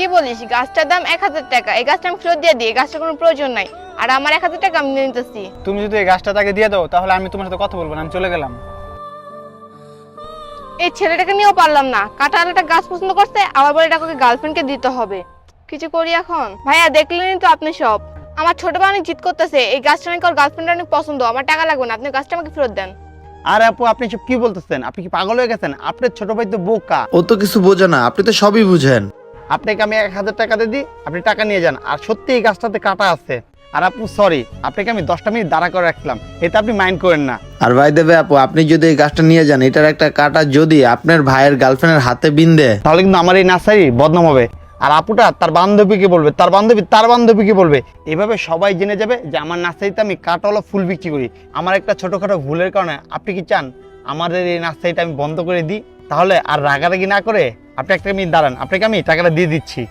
কি বলিস, গাছটার দাম 1000 টাকা। এই গাছটা আমি ফেরত দিয়ে দিই, এই গাছটার কোনো প্রয়োজন নাই। আর আমার 1000 টাকা আমি নিয়ে নিতেছি। তুমি যদি এই গাছটা তাকে দিয়ে দাও তাহলে আমি তোমার সাথে কথা বলবো না, আমি চলে গেলাম। এই ছেলেটাকে নিয়েও পারলাম না, কাঁঠাল একটা গাছ পছন্দ করছে, আবার বলে এটাকে গার্লফ্রেন্ডকে দিতে হবে। কিছু করি এখন। ভাইয়া দেখলেনই তো আপনি সব। আমার ছোট ভাই অনেক জিদ করতেছে, এই গাছটা নাকি ওর গার্লফ্রেন্ড অনেক পছন্দ, আমার টাকা লাগবে না, আপনি গাছটা আমাকে ফেরত দেন। আর আপু আপনি সব কি বলতেছেন? আপনি কি পাগল হয়ে গেছেন? আপনার ছোট ভাই তো বোকা। ও তো কিছু বোঝে না, আপনি তো সবই বুঝেন। আপনাকে আমি 1000 টাকা দিয়ে দিই, আপনি টাকা নিয়ে যান। আর সত্যি এই গাছটাতে কাটা আছে। আর আপু সরি, আপনাকে আমি 10টা মিনিট দাঁড়া করে রাখলাম, এতে আপনি মাইন্ড করেন না। আর ভাই দেবে আপু, আপনি যদি এই গাছটা নিয়ে যান, এটার একটা কাঁটা যদি আপনার ভাইয়ের গার্লফ্রেন্ডের হাতে বিন্ধে, তাহলে কিন্তু আমার এই নার্সারি বদনাম হবে। আর আপুটা তার বান্ধবীকে বলবে, তার বান্ধবী তার বান্ধবীকে বলবে। এভাবে সবাই জেনে যাবে যে আমার নার্সারিতে আমি কাঁটাওয়ালা ফুল বিক্রি করি। আমার একটা ছোটোখাটো ভুলের কারণে আপনি কি চান আমাদের এই নার্সারিটা আমি বন্ধ করে দিই? তাহলে আর রাগারাগি না করে আপনি একটা মিনিট দাঁড়ান, আপনাকে আমি টাকাটা দিয়ে দিচ্ছি।